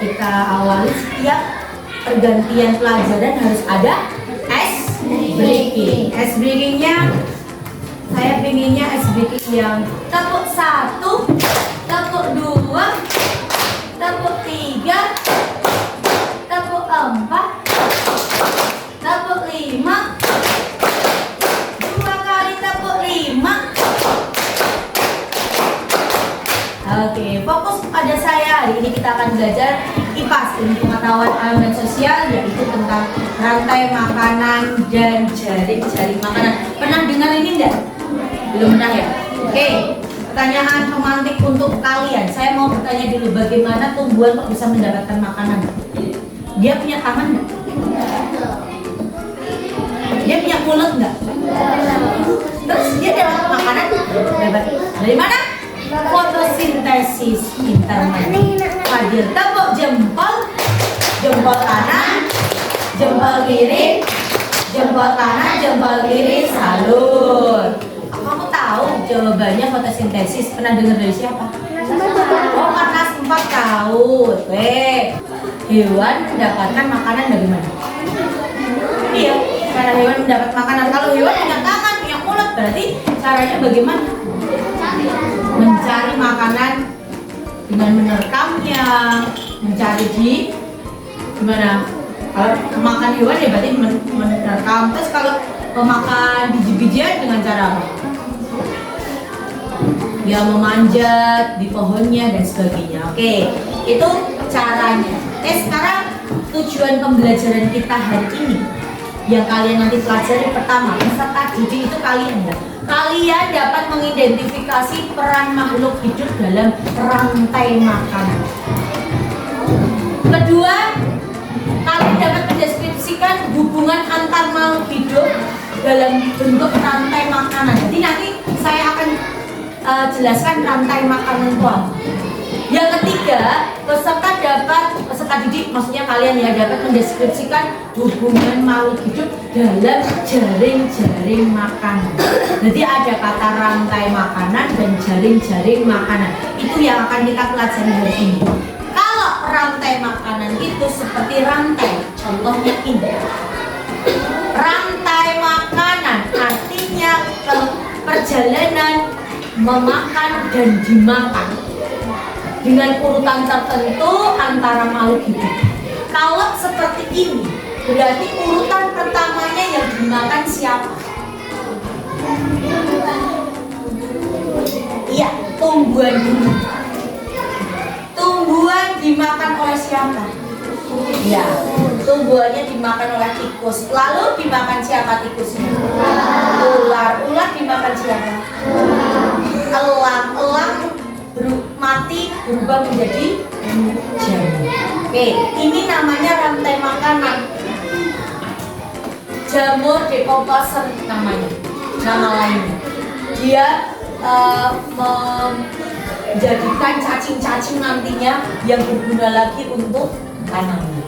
Kita awali setiap pergantian pelajaran harus ada ice breaking. Ice breakingnya, saya pinginnya ice breaking yang tepuk 1, tepuk 2, tepuk 3, tepuk 4, tepuk 5, 2 kali tepuk 5. Oke, fokus pada saya. Hari ini kita akan belajar IPAS, ilmu pengetahuan alam dan sosial, yaitu tentang rantai makanan dan jaring makanan. Pernah dengar ini enggak? Belum pernah ya? Oke, pertanyaan pemantik untuk kalian. Saya mau bertanya dulu, bagaimana tumbuhan kok bisa mendapatkan makanan? Dia punya tangan enggak? Dia punya mulut enggak? Terus dia dapat makanan dari mana? Fotosintesis internet. Hadir tepuk jempol, jempol kanan, jempol kiri, jempol kanan, jempol kiri, salur. Kamu tahu jawabannya fotosintesis? Pernah dengar dari siapa? Oh, karena sempat tahu. Hewan mendapatkan makanan dari mana? Iya, cara hewan mendapat makanan. Kalau hewan punya tangan, punya mulut, berarti caranya bagaimana? Mencari makanan dengan menerekamnya, mencari di gimana? Kalau makan hewan ya berarti menerekam. Terus kalau memakan biji-bijian dengan cara apa? Ya memanjat di pohonnya dan sebagainya. Oke, itu caranya. Sekarang tujuan pembelajaran kita hari ini yang kalian nanti pelajari pertama, peserta didik itu kalian ya. Kalian dapat mengidentifikasi peran makhluk hidup dalam rantai makanan. Kedua, kalian dapat mendeskripsikan hubungan antar makhluk hidup dalam bentuk rantai makanan. Jadi nanti saya akan jelaskan rantai makanan itu apa. Yang ketiga, peserta didik, maksudnya kalian ya, dapat mendeskripsikan hubungan makhluk hidup dalam jaring-jaring makanan. Jadi ada kata rantai makanan dan jaring-jaring makanan. Itu yang akan kita pelajari hari ini. Kalau rantai makanan itu seperti rantai, contohnya ini. Rantai makanan artinya perjalanan memakan dan dimakan dengan urutan tertentu antara makhluk hidup. Kalau seperti ini, berarti urutan pertamanya yang dimakan siapa? Iya, tumbuhan dulu. Tumbuhan dimakan oleh siapa? Ya, tumbuhannya dimakan oleh tikus. Lalu dimakan siapa tikusnya? Ular. Ular dimakan siapa? Elang. Elang mati berubah menjadi jamur. Oke, ini namanya rantai makanan. Jamur decomposer namanya, nama lainnya. Dia menjadikan cacing-cacing nantinya yang berguna lagi untuk tanaman.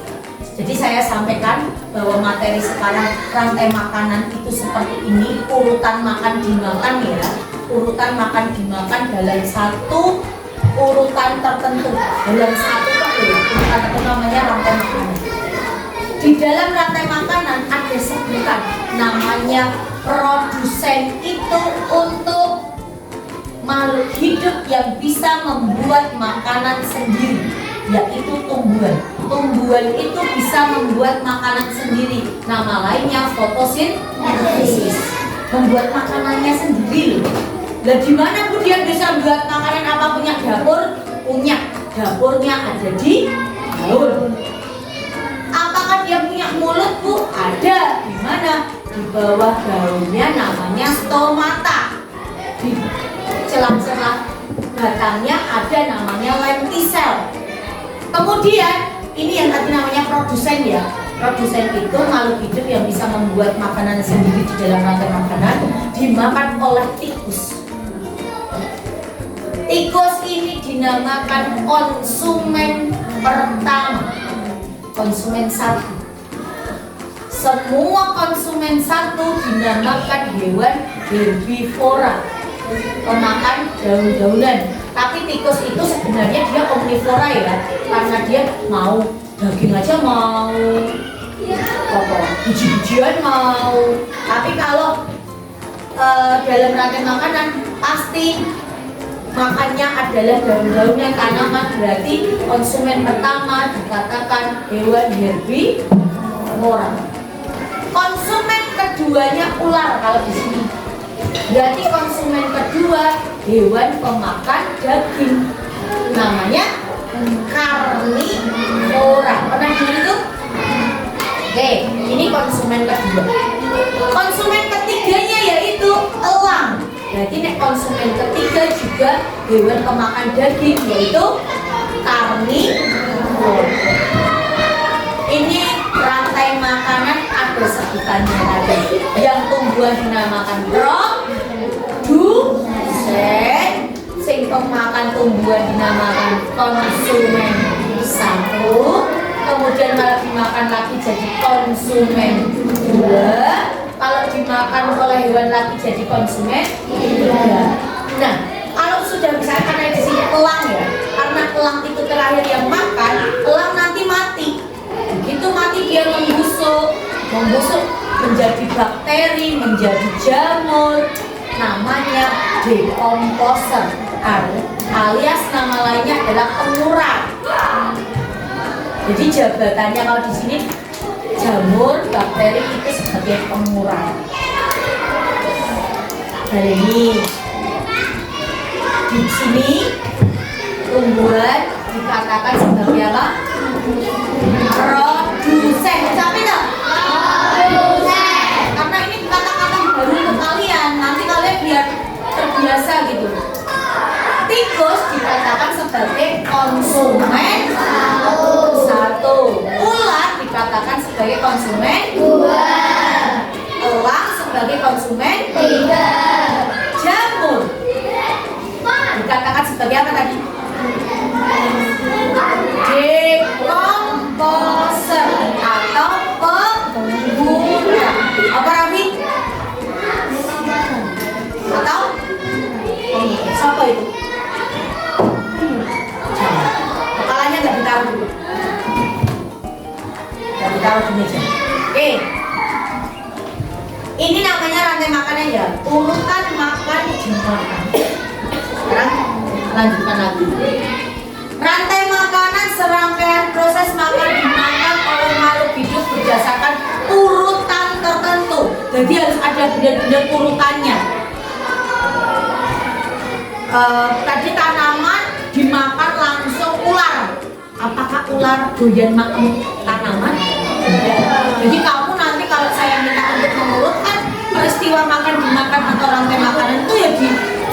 Jadi saya sampaikan bahwa materi sekarang rantai makanan itu seperti ini, urutan makan dimakan ya. Urutan makan dimakan dalam satu urutan tertentu, dalam satu urutan itu namanya rantai makanan. Di dalam rantai makanan ada sebutan namanya produsen. Itu untuk makhluk hidup yang bisa membuat makanan sendiri, yaitu tumbuhan. Tumbuhan itu bisa membuat makanan sendiri. Nama lainnya fotosintesis. Membuat makanannya sendiri. Lah di mana Bu dia bisa buat makanan? Apa punya dapur? Punya. Dapurnya ada di daun. Apakah dia punya mulut Bu? Ada. Di mana? Di bawah daunnya, namanya stomata. Di celah-celah batangnya ada namanya lentisel. Kemudian ini yang tadi namanya produsen ya. Produsen itu makhluk hidup yang bisa membuat makanan sendiri di dalam rantai makanan, dimakan oleh tikus. Tikus ini dinamakan konsumen pertama, konsumen satu. Semua konsumen satu dinamakan hewan herbivora, pemakan daun-daunan. Tapi tikus itu sebenarnya dia omnivora ya, karena dia mau daging aja mau, biji-bijian mau. Tapi kalau dalam rantai makanan pasti makannya adalah daun-daunnya tanaman, berarti konsumen pertama dikatakan hewan herbivora. Konsumen keduanya ular kalau di sini. Berarti konsumen kedua hewan pemakan daging, namanya karnivora. Pernah dengar itu? Oke, ini konsumen kedua. Konsumen ketiganya yaitu elang. Berarti konsumen ketiga juga hewan pemakan daging, yaitu karnivora. Ini rantai makanan ada sebutannya tadi. Yang tumbuhan dinamakan produsen, sing pemakan tumbuhan dinamakan konsumen satu, kemudian kalau dimakan lagi jadi konsumen dua, kalau dimakan oleh hewan lagi jadi konsumen tiga. Nah, kalau sudah misalnya karena di sini elang ya, karena elang itu terakhir yang makan, elang nanti mati. Begitu mati dia membusuk menjadi bakteri, menjadi jamur, namanya decomposer, alias nama lainnya adalah pengurang. Jadi jabatannya kalau di sini jamur, bakteri itu sebagai pengurang. Nah ini di sini tumbuhan dikatakan sebagai apa? Produsen. Ucapin dong. Produsen. Karena ini kata-kata baru untuk kalian. Nanti kalian biar terbiasa gitu. Tikus dikatakan sebagai konsumen satu. Ular dikatakan sebagai konsumen dua. Elang sebagai konsumen tiga. Jamur dikatakan sebagai apa tadi? Decomposer atau pengurang. Apa Raffi? Atau siapa itu? Kepalanya nggak ditaruh dulu. Nggak ditaruh di meja. Oke. Ini namanya rantai makanan ya. Urutan makan dimakan. Sekarang lanjutkan lagi. Rantai makanan serangkaian proses makan dimakan oleh makhluk hidup berdasarkan urutan tertentu. Jadi harus ada benar-benar urutannya. Tadi tanaman dimakan langsung ular. Apakah ular doyan makan tanaman? Jadi kamu nanti kalau saya minta untuk mengurutkan peristiwa makan dimakan atau rantai makanan itu ya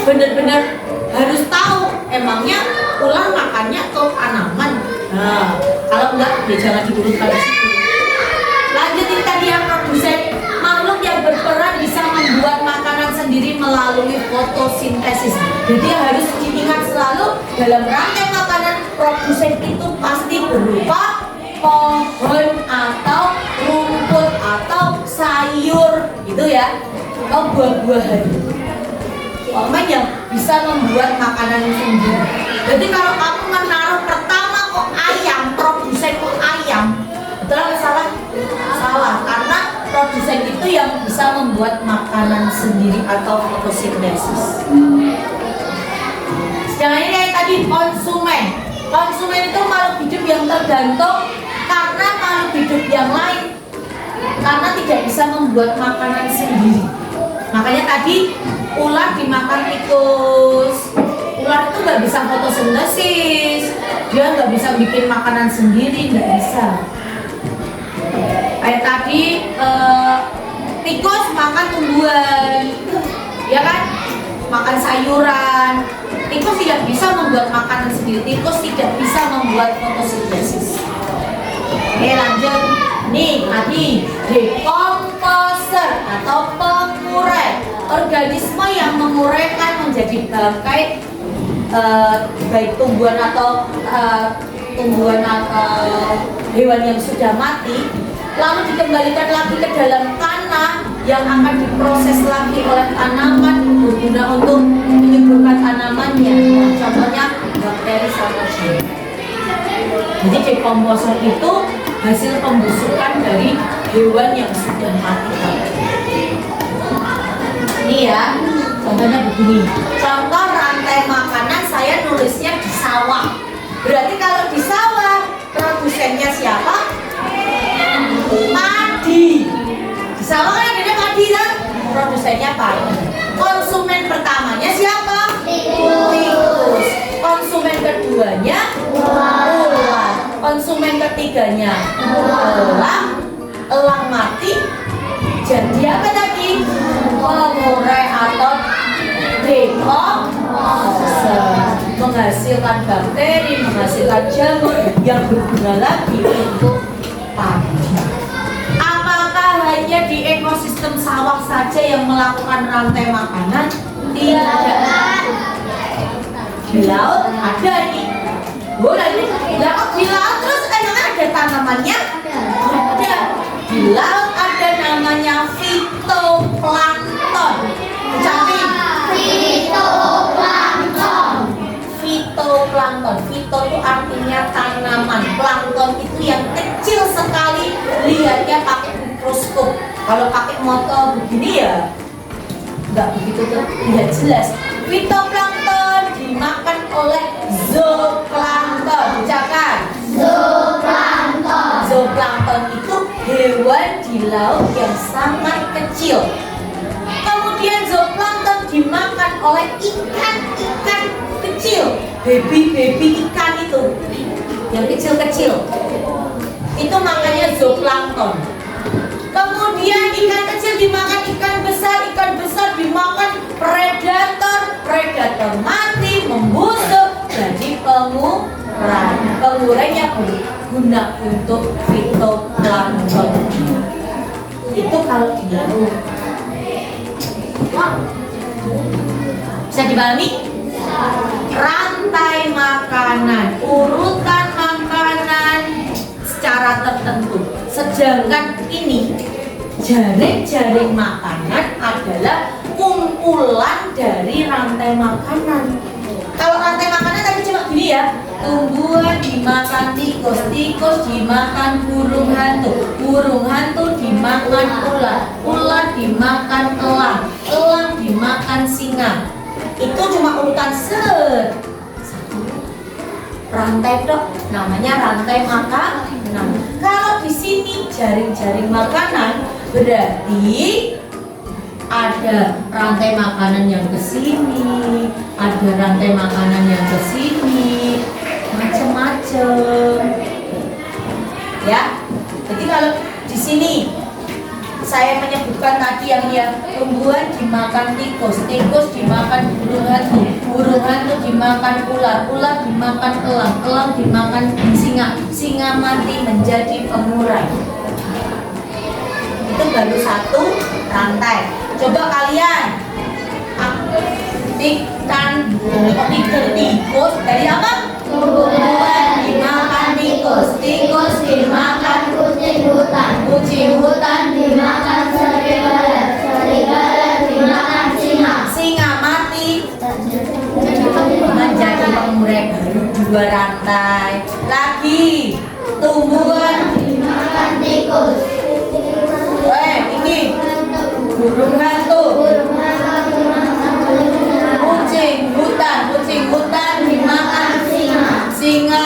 benar-benar harus tahu emangnya ular makannya ke tanaman. Nah, kalau enggak ya jangan diurutkan di situ. Lanjutin tadi yang produsen, makhluk yang berperan bisa membuat makanan sendiri melalui fotosintesis. Jadi harus diingat selalu dalam rantai makanan produsen itu pasti berupa pohon atau rumput atau sayur gitu ya, atau buah-buahan. Pokoknya yang bisa membuat makanan sendiri. Jadi kalau kamu menaruh pertama kok ayam, produsen kok ayam, betul atau salah? Salah, karena produsen itu yang bisa membuat makanan sendiri atau fotosintesis. Jangan ini kayak tadi konsumen. Konsumen itu makhluk hidup yang tergantung karena makhluk hidup yang lain, karena tidak bisa membuat makanan sendiri. Makanya tadi ular dimakan tikus. Ular itu nggak bisa fotosintesis, dia nggak bisa bikin makanan sendiri, nggak bisa. Kayak tadi tikus makan tumbuhan, ya kan? Makan sayuran. Tikus tidak bisa membuat makanan sendiri. Tikus tidak bisa membuat fotosintesis. Oke, lanjut. Nih tadi decomposer atau pengurai, organisme yang menguraikan menjadi bangkai baik tumbuhan atau hewan yang sudah mati, lalu dikembalikan lagi ke dalam tanah yang akan diproses lagi oleh tanaman berguna untuk menyuburkan tanamannya. Contohnya bakteri sama jamur. Jadi dekomposer itu hasil pembusukan dari hewan yang sudah mati. Ini ya, contohnya begini. Contoh rantai makanan saya nulisnya di sawah. Berarti kalau di sawah produsennya siapa? Padi. Di sawah kan ada padi kan? Produsennya padi. Konsumen pertamanya siapa? Tikus. Konsumen keduanya ular. Konsumen ketiganya elang mati. Jadi apa tadi? Pengurai atau dekomposer, menghasilkan bakteri, menghasilkan jamur yang berguna lagi untuk padi. Apakah hanya di ekosistem sawah saja yang melakukan rantai makanan? Tidak. Di laut ada nih. Boleh nih. Di laut terus emang ada tanamannya? Ada. Di laut ada namanya fitoplankton. Ucapin. Fitoplankton. Fitoplankton. Fito itu artinya tanaman. Plankton itu yang kecil sekali. Lihatnya pakai mikroskop. Kalau pakai motor begini ya nggak begitu terlihat jelas. Fitoplankton dimakan oleh zooplankton. Ucapkan. Zooplankton. Zooplankton itu hewan di laut yang sangat kecil. Kemudian zooplankton dimakan oleh ikan-ikan kecil, baby ikan itu, yang kecil-kecil. Itu makanya zooplankton. Kemudian ikan kecil dimakan ikan besar dimakan predator mati, membusuk, jadi pengurai. Pengurainya berguna untuk fitoplankton. Itu kalau di laut. Bisa dipahami? Rantai makanan, urutan makanan secara tertentu. Sedangkan ini jaring-jaring makanan adalah kumpulan dari rantai makanan. Kalau rantai makanan tadi cuma gini ya, tumbuhan dimakan tikus, tikus dimakan burung hantu dimakan ular dimakan elang dimakan singa. Itu cuma urutan satu rantai dok, namanya rantai makanan. Kalau di sini jaring-jaring makanan berarti ada rantai makanan yang ke sini, ada rantai makanan yang ke sini, macam-macam. Ya. Jadi kalau di sini saya menyebutkan tadi yang tumbuhan dimakan tikus, tikus dimakan burung hantu dimakan ular dimakan elang dimakan singa mati menjadi pengurai. Itu baru satu rantai. Coba kalian aktifkan tikus dari apa? Tumbuhan dimakan tikus dimakan kucing hutan dimakan serigala dimakan singa mati menjadi pengurai. Baru dua rantai. Lagi tumbuhan dimakan tikus. Ini burung hantu kucing hutan dimakan singa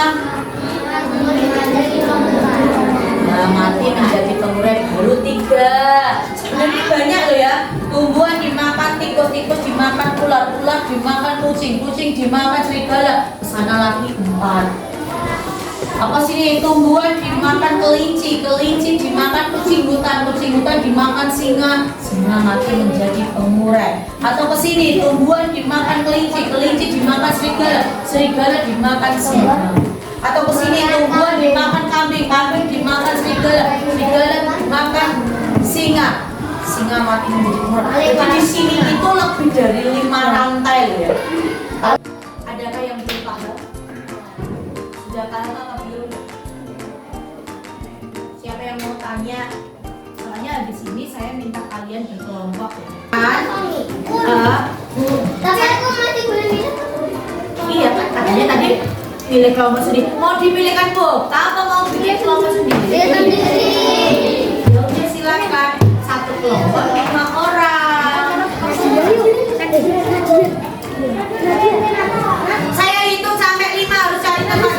mati menjadi pengurai. Baru tiga. Sebenarnya banyak loh ya. Tumbuhan dimakan tikus dimakan ular dimakan kucing dimakan serigala. Kesana lagi 4. Apa sih? Tumbuhan dimakan kelinci dimakan kucing hutan dimakan singa mati menjadi pengurai. Atau ke sini tumbuhan dimakan kelinci dimakan serigala dimakan singa. Atau ke sini tumbuhan dimakan kambing dimakan serigala dimakan singa mati menjadi pengurai. Jadi di sini itu lebih dari 5 rantai loh ya. Adakah yang belum paham? Sudah paham apa belum? Siapa yang mau tanya? Soalnya di sini saya minta kalian berkelompok ya. Tapi aku masih boleh minum. Iya kan katanya tadi pilih kelompok sendiri. Mau dipilihkan Bu? Apa mau bikin kelompok sendiri? Ya udah silakan. Satu kelompok 5 orang. Saya hitung sampai 5 harus cari tempat.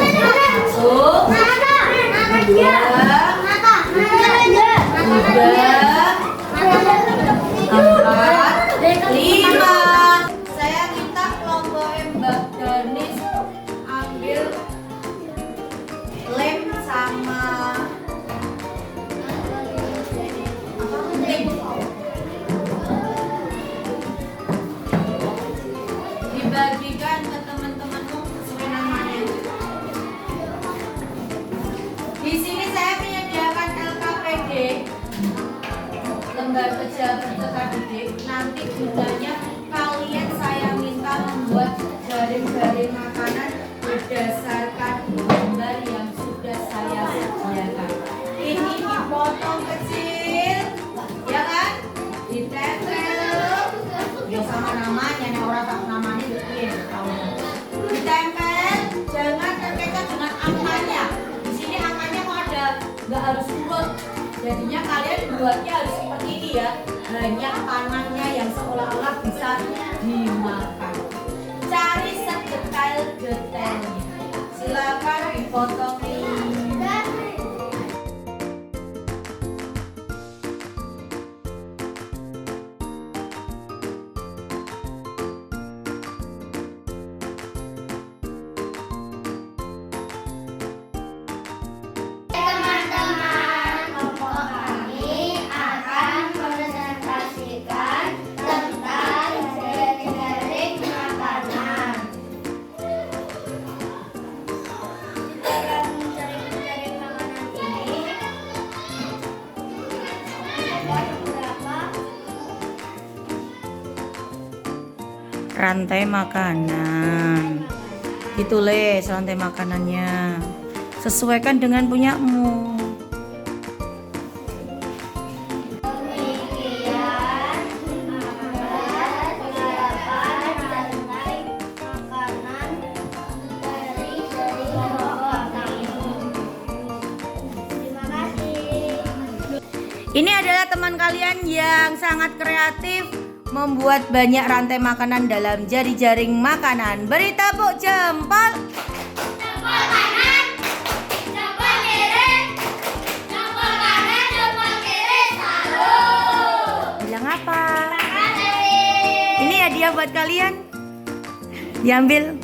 5. Saya minta kelompok Mbak Danis ambil lem sama apa penting dibagikan ke teman-temanmu sesuai namanya. Di sini saya menyediakan LKPD, lembar kerja peserta didik. Nanti gunanya kalian saya minta membuat jaring-jaring makanan berdasarkan gambar yang sudah saya sediakan. Ini dipotong kecil, ya kan? Ditempel, ya sama namanya. Nih orang tak namanya ditempel, jangan terkecoh dengan angkanya. Di sini angkanya mau ada, nggak harus urut. Jadinya kalian buatnya harus seperti ini ya. Banyak panahnya yang seolah-olah bisa dimakan. Cari sedetail-detailnya. Silakan dipotong nih. Teman-teman, kelompok kami akan presentasikan tentang jaring-jaring makanan. Jaring-jaring makanan ini ada beberapa rantai makanan. Ditulis rantai makanannya. Sesuaikan dengan punyamu. demikian ada beberapa rantai makanan dari kelompok kami. Terima kasih. Ini adalah teman kalian yang sangat kreatif membuat banyak rantai makanan dalam jaring makanan. Beri tepuk jempol. Jempol kanan, jempol kiri, jempol kanan, jempol kiri, salut. Bilang apa? Terima kasih. Ini hadiah buat kalian. Diambil.